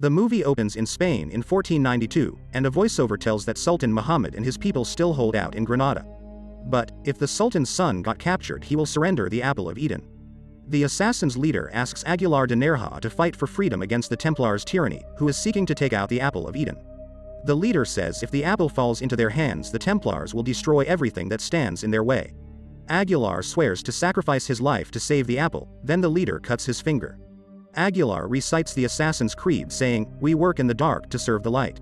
The movie opens in Spain in 1492, and a voiceover tells that Sultan Muhammad and his people still hold out in Granada. But, if the Sultan's son got captured, he will surrender the Apple of Eden. The assassin's leader asks Aguilar de Nerja to fight for freedom against the Templars' tyranny, who is seeking to take out the Apple of Eden. The leader says if the apple falls into their hands, the Templars will destroy everything that stands in their way. Aguilar swears to sacrifice his life to save the apple, then the leader cuts his finger. Aguilar recites the assassin's creed saying, "We work in the dark to serve the light."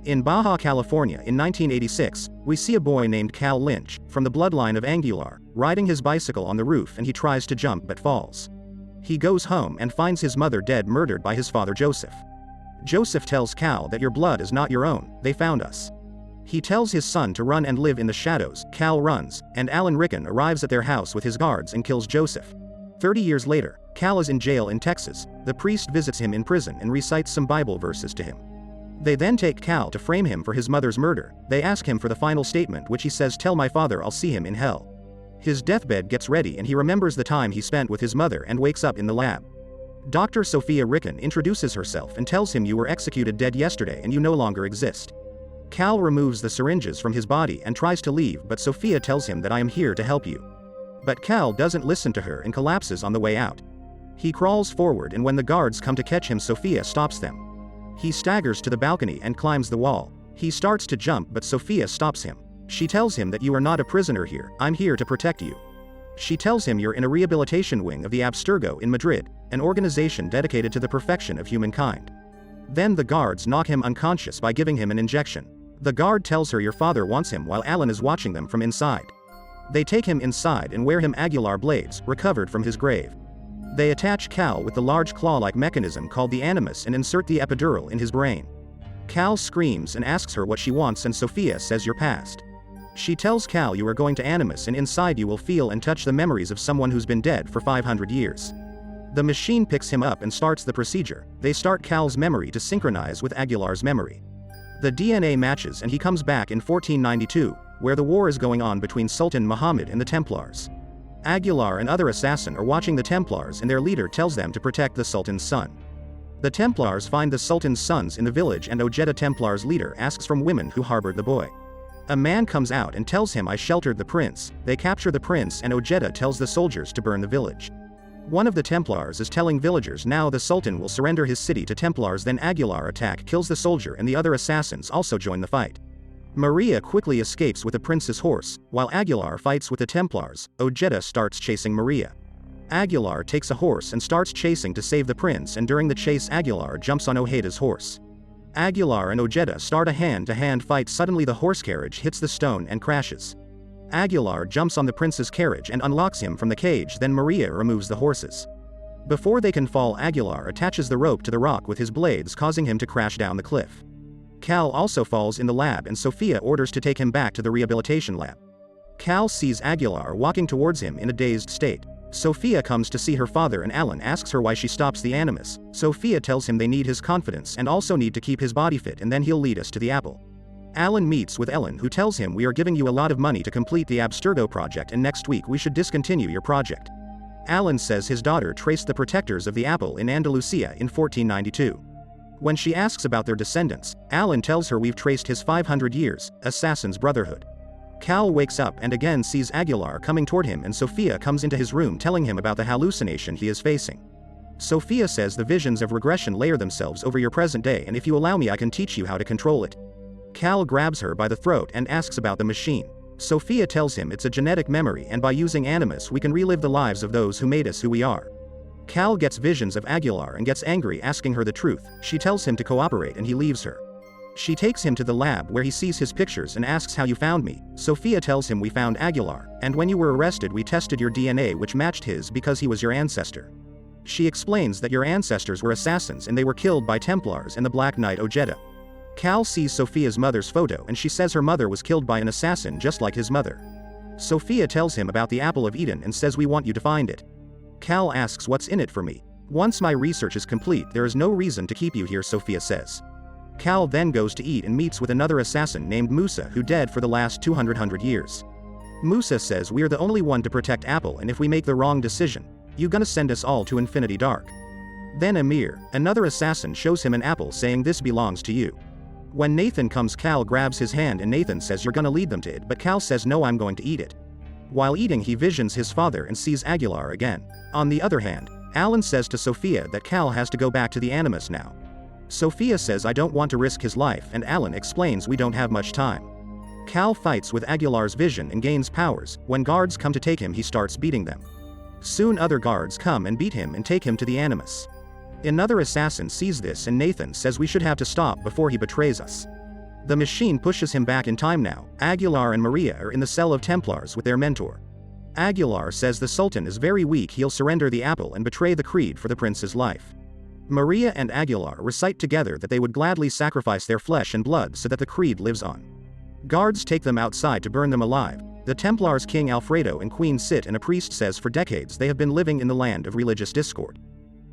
In Baja California in 1986, we see a boy named Cal Lynch, from the bloodline of Aguilar, riding his bicycle on the roof, and he tries to jump but falls. He goes home and finds his mother dead, murdered by his father Joseph. Joseph tells Cal that your blood is not your own, they found us. He tells his son to run and live in the shadows. Cal runs, and Alan Rickon arrives at their house with his guards and kills Joseph. 30 years later, Cal is in jail in Texas. The priest visits him in prison and recites some Bible verses to him. They then take Cal to frame him for his mother's murder. They ask him for the final statement, which he says, "Tell my father I'll see him in hell." His deathbed gets ready and he remembers the time he spent with his mother and wakes up in the lab. Dr. Sophia Rickon introduces herself and tells him, "You were executed dead yesterday and you no longer exist." Cal removes the syringes from his body and tries to leave, but Sophia tells him that "I am here to help you." But Cal doesn't listen to her and collapses on the way out. He crawls forward, and when the guards come to catch him, Sophia stops them. He staggers to the balcony and climbs the wall. He starts to jump, but Sophia stops him. She tells him that "You are not a prisoner here, I'm here to protect you." She tells him you're in a rehabilitation wing of the Abstergo in Madrid, an organization dedicated to the perfection of humankind. Then the guards knock him unconscious by giving him an injection. The guard tells her your father wants him while Alan is watching them from inside. They take him inside and wear him Aguilar blades, recovered from his grave. They attach Cal with the large claw-like mechanism called the Animus and insert the epidural in his brain. Cal screams and asks her what she wants, and Sophia says your past. She tells Cal you are going to Animus and inside you will feel and touch the memories of someone who's been dead for 500 years. The machine picks him up and starts the procedure. They start Cal's memory to synchronize with Aguilar's memory. The DNA matches and he comes back in 1492, where the war is going on between Sultan Muhammad and the Templars. Aguilar and other assassins are watching the Templars, and their leader tells them to protect the Sultan's son. The Templars find the Sultan's sons in the village, and Ojeda Templar's leader asks from women who harbored the boy. A man comes out and tells him, "I sheltered the prince." They capture the prince, and Ojeda tells the soldiers to burn the village. One of the Templars is telling villagers now the Sultan will surrender his city to Templars. Then Aguilar kills the soldier, and the other assassins also join the fight. Maria quickly escapes with the prince's horse. While Aguilar fights with the Templars, Ojeda starts chasing Maria. Aguilar takes a horse and starts chasing to save the prince, and during the chase Aguilar jumps on Ojeda's horse. Aguilar and Ojeda start a hand-to-hand fight. Suddenly the horse carriage hits the stone and crashes. Aguilar jumps on the prince's carriage and unlocks him from the cage, then Maria removes the horses. Before they can fall, Aguilar attaches the rope to the rock with his blades, causing him to crash down the cliff. Cal also falls in the lab, and Sophia orders to take him back to the rehabilitation lab. Cal sees Aguilar walking towards him in a dazed state. Sophia comes to see her father, and Alan asks her why she stops the Animus. Sophia tells him they need his confidence and also need to keep his body fit, and then he'll lead us to the apple. Alan meets with Ellen, who tells him, "We are giving you a lot of money to complete the Abstergo project, and next week we should discontinue your project." Alan says his daughter traced the protectors of the apple in Andalusia in 1492. When she asks about their descendants, Alan tells her we've traced his 500 years, Assassin's Brotherhood. Cal wakes up and again sees Aguilar coming toward him, and Sophia comes into his room telling him about the hallucination he is facing. Sophia says the visions of regression layer themselves over your present day, and if you allow me I can teach you how to control it. Cal grabs her by the throat and asks about the machine. Sophia tells him it's a genetic memory, and by using Animus we can relive the lives of those who made us who we are. Cal gets visions of Aguilar and gets angry, asking her the truth. She tells him to cooperate and he leaves her. She takes him to the lab where he sees his pictures and asks how you found me. Sophia tells him we found Aguilar, and when you were arrested we tested your DNA which matched his because he was your ancestor. She explains that your ancestors were assassins and they were killed by Templars and the Black Knight Ojeda. Cal sees Sophia's mother's photo and she says her mother was killed by an assassin just like his mother. Sophia tells him about the Apple of Eden and says we want you to find it. Cal asks what's in it for me. Once my research is complete there is no reason to keep you here, Sophia says. Cal then goes to eat and meets with another assassin named Musa, who dead for the last 200 years. Musa says we're the only one to protect Apple, and if we make the wrong decision, you gonna send us all to Infinity Dark. Then Amir, another assassin, shows him an apple saying this belongs to you. When Nathan comes, Cal grabs his hand and Nathan says you're gonna lead them to it, but Cal says no, I'm going to eat it. While eating, he visions his father and sees Aguilar again. On the other hand, Alan says to Sophia that Cal has to go back to the Animus now. Sophia says I don't want to risk his life, and Alan explains we don't have much time. Cal fights with Aguilar's vision and gains powers. When guards come to take him, he starts beating them. Soon other guards come and beat him and take him to the Animus. Another assassin sees this and Nathan says we should have to stop before he betrays us. The machine pushes him back in time now. Aguilar and Maria are in the cell of Templars with their mentor. Aguilar says the Sultan is very weak, he'll surrender the apple and betray the creed for the prince's life. Maria and Aguilar recite together that they would gladly sacrifice their flesh and blood so that the creed lives on. Guards take them outside to burn them alive. The Templars' King Alfredo and Queen sit, and a priest says for decades they have been living in the land of religious discord.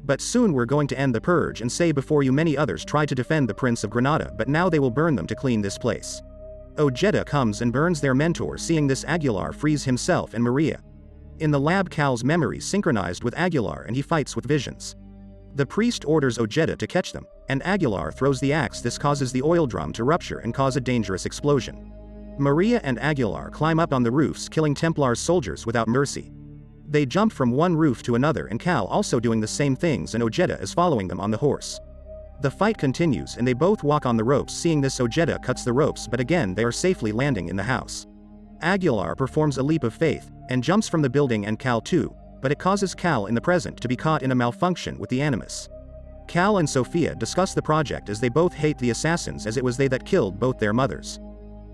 But soon we're going to end the purge and say before you many others tried to defend the Prince of Granada, but now they will burn them to clean this place. Ojeda comes and burns their mentor. Seeing this, Aguilar frees himself and Maria. In the lab, Cal's memories synchronized with Aguilar and he fights with visions. The priest orders Ojeda to catch them, and Aguilar throws the axe. This causes the oil drum to rupture and cause a dangerous explosion. Maria and Aguilar climb up on the roofs, killing Templar's soldiers without mercy. They jump from one roof to another, and Cal also doing the same things, and Ojeda is following them on the horse. The fight continues and they both walk on the ropes. Seeing this, Ojeda cuts the ropes, but again they are safely landing in the house. Aguilar performs a leap of faith and jumps from the building, and Cal too, but it causes Cal in the present to be caught in a malfunction with the Animus. Cal and Sophia discuss the project as they both hate the assassins, as it was they that killed both their mothers.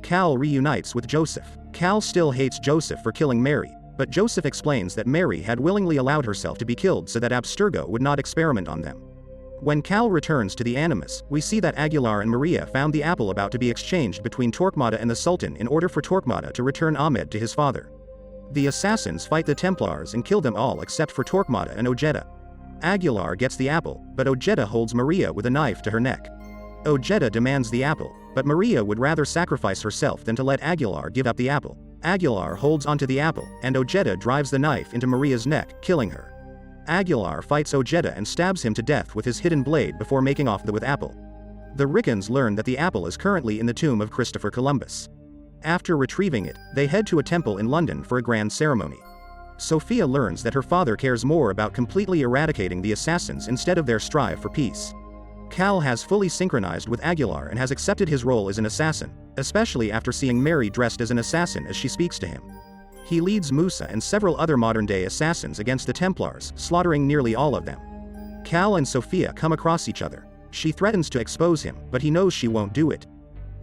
Cal reunites with Joseph. Cal still hates Joseph for killing Mary, but Joseph explains that Mary had willingly allowed herself to be killed so that Abstergo would not experiment on them. When Cal returns to the Animus, we see that Aguilar and Maria found the apple about to be exchanged between Torquemada and the Sultan in order for Torquemada to return Ahmed to his father. The assassins fight the Templars and kill them all except for Torquemada and Ojeda. Aguilar gets the apple, but Ojeda holds Maria with a knife to her neck. Ojeda demands the apple, but Maria would rather sacrifice herself than to let Aguilar give up the apple. Aguilar holds onto the apple, and Ojeda drives the knife into Maria's neck, killing her. Aguilar fights Ojeda and stabs him to death with his hidden blade before making off with apple. The Riccans learn that the apple is currently in the tomb of Christopher Columbus. After retrieving it, they head to a temple in London for a grand ceremony. Sophia learns that her father cares more about completely eradicating the assassins instead of their strive for peace. Cal has fully synchronized with Aguilar and has accepted his role as an assassin, especially after seeing Mary dressed as an assassin as she speaks to him. He leads Musa and several other modern-day assassins against the Templars, slaughtering nearly all of them. Cal and Sophia come across each other. She threatens to expose him, but he knows she won't do it.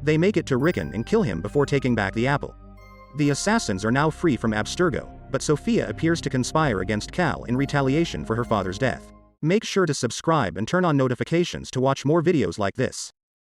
They make it to Rickon and kill him before taking back the apple. The assassins are now free from Abstergo, but Sophia appears to conspire against Cal in retaliation for her father's death. Make sure to subscribe and turn on notifications to watch more videos like this.